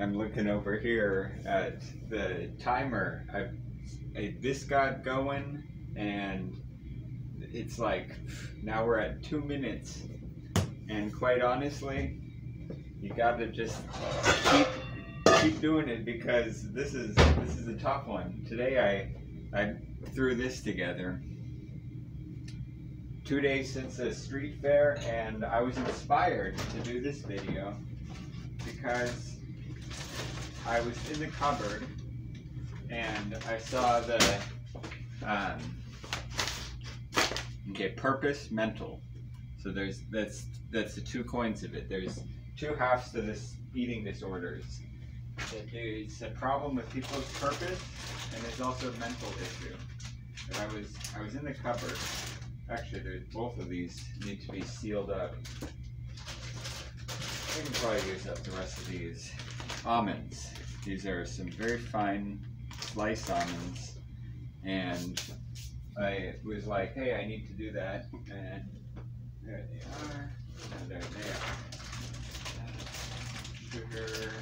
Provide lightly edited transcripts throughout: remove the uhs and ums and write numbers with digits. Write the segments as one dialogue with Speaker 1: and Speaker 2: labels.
Speaker 1: I'm looking over here at the timer. This got going, and it's like now we're at 2 minutes. And quite honestly, you gotta just keep doing it, because this is a tough one. Today I threw this together. 2 days since the street fair, and I was inspired to do this video because I was in the cupboard and I saw the purpose, mental. So that's the two coins of it. There's two halves to this eating disorders. It's a problem with people's purpose, and there's also a mental issue. And I was in the cupboard. Actually, both of these need to be sealed up. I can probably use up the rest of these. Almonds. These are some very fine sliced almonds, and I was like, hey, I need to do that, and there they are. And there they are. Sugar.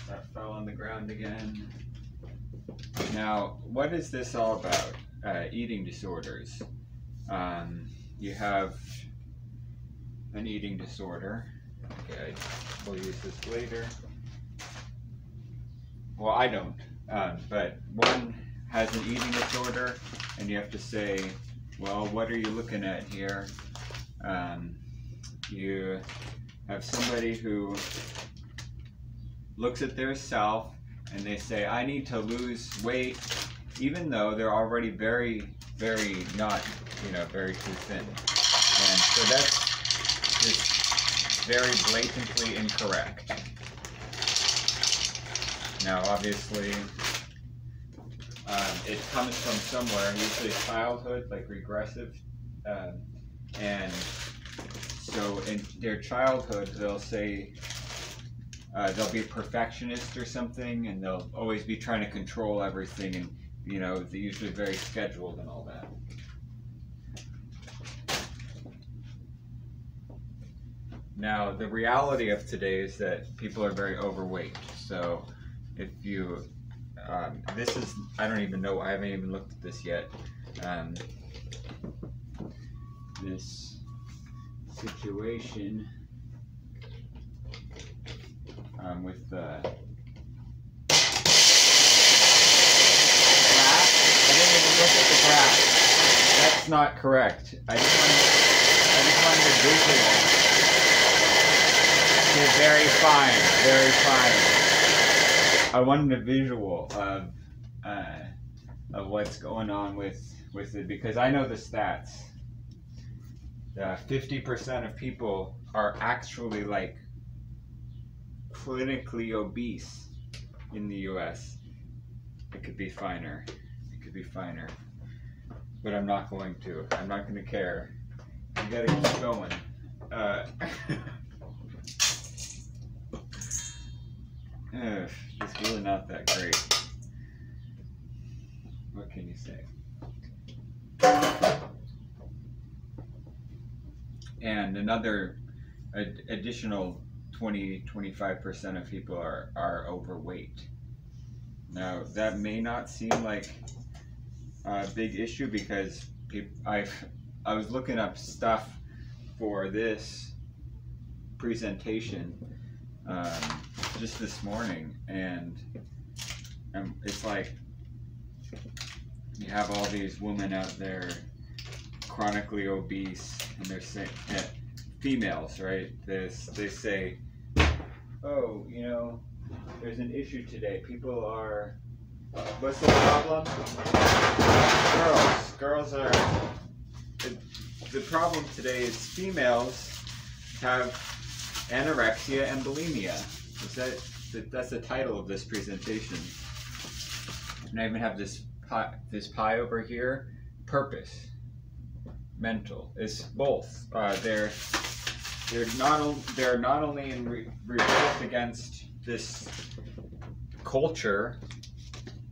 Speaker 1: That fell on the ground again. Now, what is this all about? Eating disorders. You have an eating disorder. Okay, we'll use this later. Well, I don't, but one has an eating disorder, and you have to say, well, what are you looking at here? You have somebody who looks at their self and they say, I need to lose weight, even though they're already very, very not, very too thin. And so that's just very blatantly incorrect. Now, obviously, it comes from somewhere, usually childhood, like regressive, and so in their childhood, they'll say, they'll be a perfectionist or something, and they'll always be trying to control everything, and they're usually very scheduled and all that. Now, the reality of today is that people are very overweight. So if you, this is, I don't even know, I haven't even looked at this yet. This situation with the graph. I didn't even look at the graph. That's not correct. I just wanted a visual. Okay, very fine, very fine. I wanted a visual of what's going on with it, because I know the stats. 50% of people are actually like clinically obese in the US. It could be finer. It could be finer. But I'm not going to. I'm not going to care. You gotta keep going. It's really not that great. What can you say? And another additional 20-25% of people are overweight. Now, that may not seem like a big issue, because I was looking up stuff for this presentation just this morning, and it's like you have all these women out there chronically obese, and they're saying, females, right? They say, oh, there's an issue today. People are, what's the problem? Girls are, the problem today is females have anorexia and bulimia. That's the title of this presentation. And I even have this pie over here. Purpose, mental. It's both. They're not only in revolt against this culture,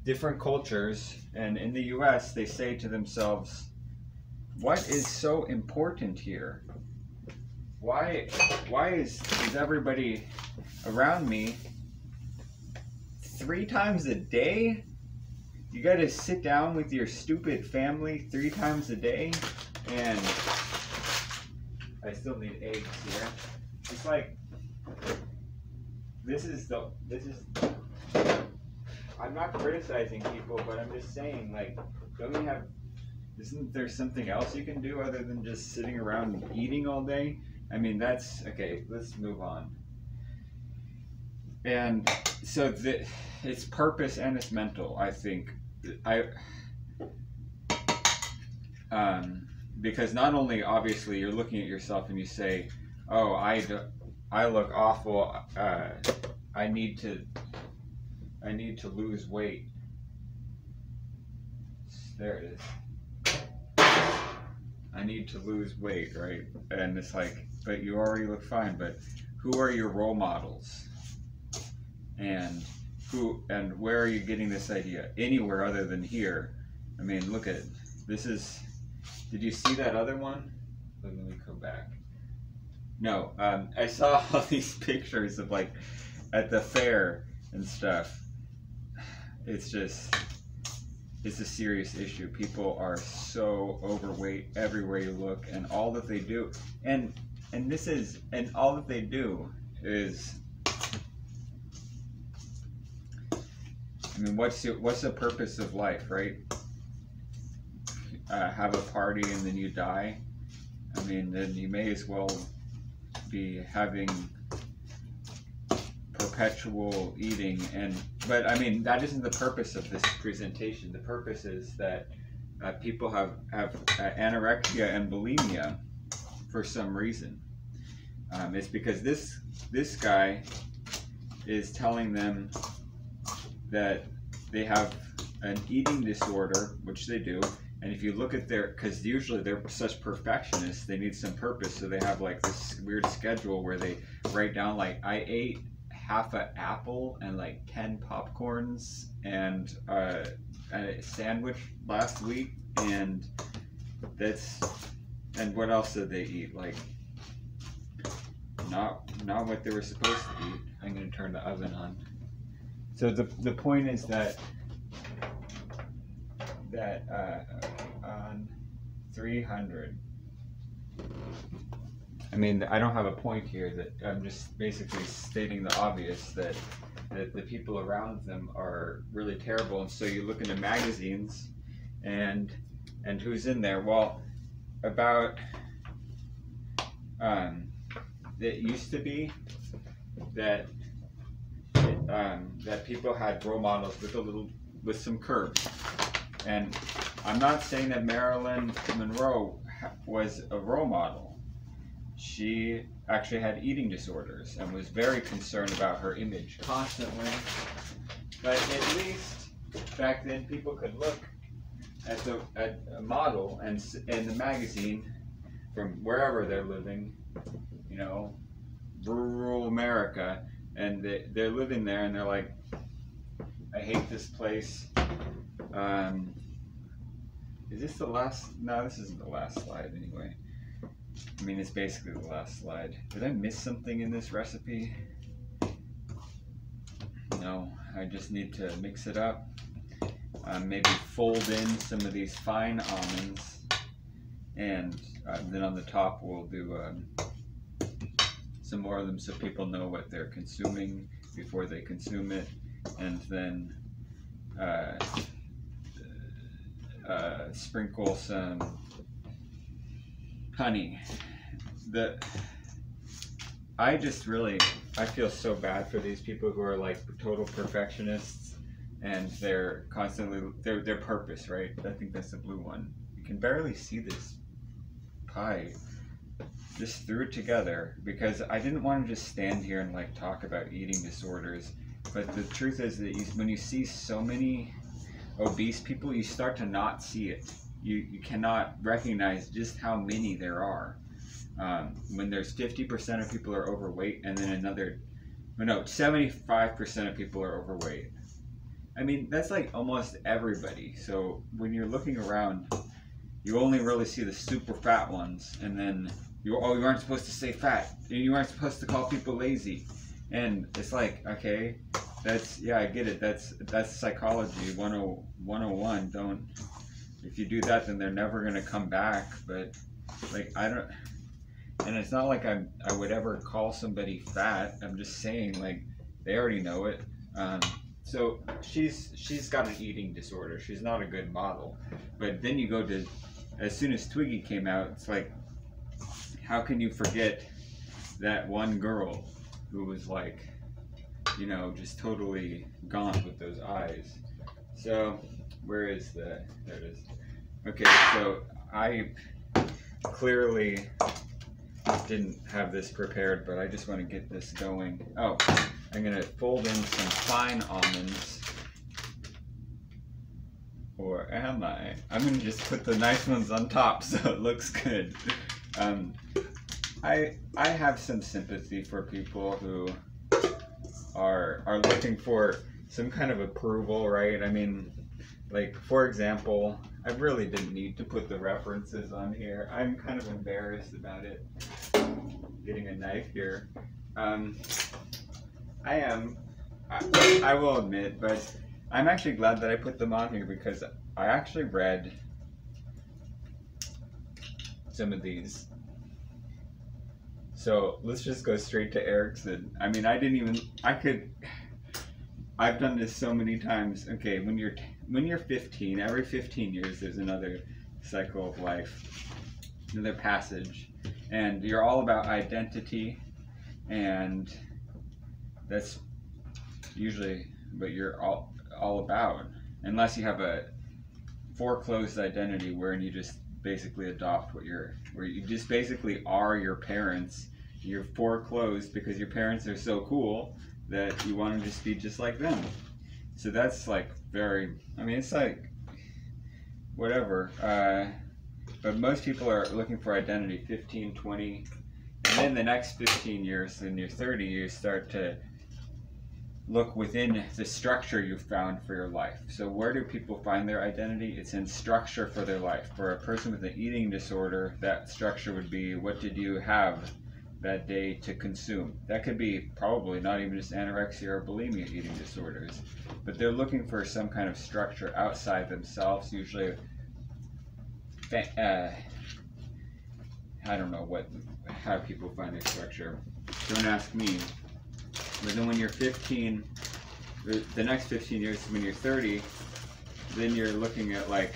Speaker 1: different cultures, and in the US they say to themselves, what is so important here? Why is everybody around me 3 times a day? You gotta sit down with your stupid family 3 times a day? And I still need eggs here. It's like, I'm not criticizing people, but I'm just saying, like, isn't there something else you can do other than just sitting around and eating all day? I mean, okay, let's move on. And so it's purpose and it's mental, I think. Because not only, obviously, you're looking at yourself and you say, oh, I look awful, I need to lose weight. There it is. I need to lose weight, right? And it's like, but you already look fine, but who are your role models? And where are you getting this idea? Anywhere other than here. I mean, look at this is, did you see that other one? Let me go back. No, I saw all these pictures of, like, at the fair and stuff. It's just, it's a serious issue. People are so overweight everywhere you look, and all that they do, and all that they do is, I mean, what's the purpose of life, right? Have a party and then you die. I mean, then you may as well be having perpetual eating. But I mean, that isn't the purpose of this presentation. The purpose is that people have anorexia and bulimia for some reason. It's because this guy is telling them that they have an eating disorder, which they do. And if you look at because usually they're such perfectionists, they need some purpose. So they have, like, this weird schedule where they write down, like, I ate half an apple and, like, 10 popcorns and a sandwich last week, and what else did they eat? Like, not what they were supposed to eat. I'm gonna turn the oven on. So the point is that on 300. I mean, I don't have a point here. That I'm just basically stating the obvious, that the people around them are really terrible. And so you look into magazines, and who's in there? Well, it used to be that people had role models with some curves. And I'm not saying that Marilyn Monroe was a role model. She actually had eating disorders and was very concerned about her image constantly. But at least back then people could look at a model and in the magazine from wherever they're living, you know, rural America, and they're living there and they're like, I hate this place. Is this the last? No, this isn't the last slide anyway. I mean, it's basically the last slide. Did I miss something in this recipe? No, I just need to mix it up. Maybe fold in some of these fine almonds, and then on the top we'll do some more of them so people know what they're consuming before they consume it, and then sprinkle some honey. I feel so bad for these people who are, like, total perfectionists, and they're constantly their purpose, right? I think that's the blue one. You can barely see this pie. Just threw it together because I didn't want to just stand here and, like, talk about eating disorders. But the truth is that when you see so many obese people, you start to not see it. You cannot recognize just how many there are. When there's 50% of people are overweight, and then 75% of people are overweight. I mean, that's like almost everybody. So when you're looking around, you only really see the super fat ones, and then you aren't supposed to say fat, and you aren't supposed to call people lazy. And it's like, okay, yeah, I get it. That's psychology 101. Don't, if you do that, then they're never gonna come back. But like, I don't, and it's not like I would ever call somebody fat. I'm just saying, like, they already know it. So she's got an eating disorder. She's not a good model. But then you go to, as soon as Twiggy came out, it's like, how can you forget that one girl who was like, you know, just totally gone with those eyes. So where is the, there it is. Okay, so I clearly didn't have this prepared, but I just want to get this going. Oh, I'm gonna fold in some fine almonds. Or am I? I'm gonna just put the nice ones on top so it looks good. I have some sympathy for people who are looking for some kind of approval, right? I mean, like, for example, I really didn't need to put the references on here. I'm kind of embarrassed about it. Getting a knife here. I will admit, but I'm actually glad that I put them on here because I actually read some of these. So let's just go straight to Erickson. I mean, I've done this so many times. Okay, when you're 15, every 15 years there's another cycle of life, another passage, and you're all about identity, and that's usually what you're all about, unless you have a foreclosed identity wherein you just basically adopt where you just basically are your parents. You're foreclosed because your parents are so cool that you want to just be just like them. So that's like very, I mean, it's like whatever, but most people are looking for identity 15, 20, and then the next 15 years, in your 30, you start to look within the structure you've found for your life. So where do people find their identity? It's in structure for their life. For a person with an eating disorder, that structure would be, what did you have that day to consume? That could be probably not even just anorexia or bulimia eating disorders, but they're looking for some kind of structure outside themselves, usually I don't know how people find their structure. Don't ask me. But then when you're 15, the next 15 years, when you're 30, then you're looking at like,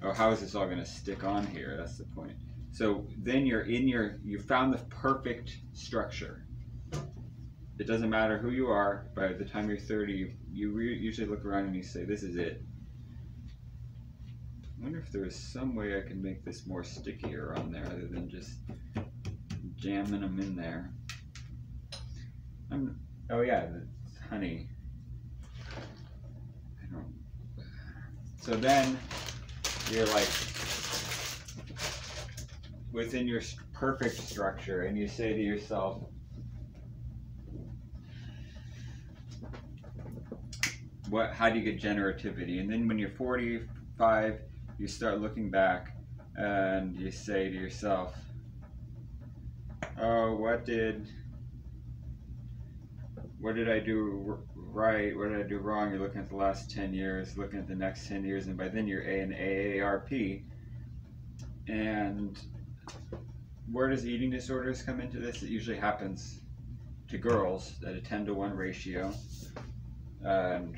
Speaker 1: oh, how is this all going to stick on here? That's the point. So then you found the perfect structure. It doesn't matter who you are. By the time you're 30, you usually look around and you say, this is it. I wonder if there's some way I can make this more stickier on there other than just jamming them in there. Oh yeah, the honey. So then you're like within your perfect structure, and you say to yourself, how do you get generativity? And then when you're 45, you start looking back and you say to yourself, oh, what did I do right? What did I do wrong? You're looking at the last 10 years, looking at the next 10 years, and by then you're an AARP. And where does eating disorders come into this? It usually happens to girls at a 10-to-1 ratio. And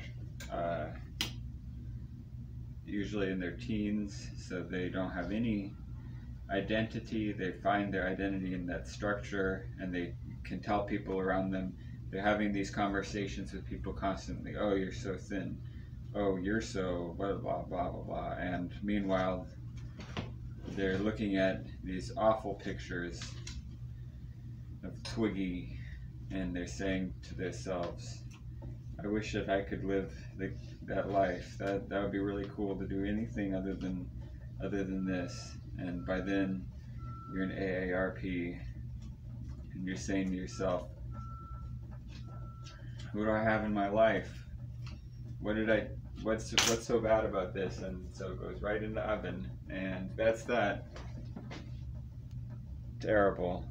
Speaker 1: usually in their teens, so they don't have any identity. They find their identity in that structure, and they can tell people around them. They're having these conversations with people constantly. Oh, you're so thin. Oh, you're so blah, blah, blah, blah, blah. And meanwhile, they're looking at these awful pictures of Twiggy, and they're saying to themselves, I wish that I could live that life. That would be really cool to do anything other than this. And by then, you're an AARP, and you're saying to yourself, what do I have in my life? What's so bad about this? And so it goes right in the oven, and that's that. Terrible.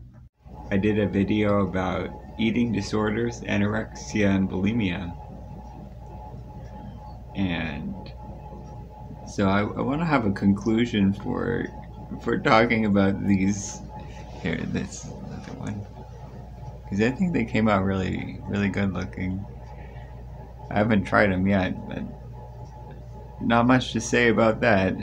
Speaker 1: I did a video about eating disorders, anorexia, and bulimia. And so I want to have a conclusion for talking about these. Here, this other one, because I think they came out really good looking. I haven't tried them yet, but not much to say about that.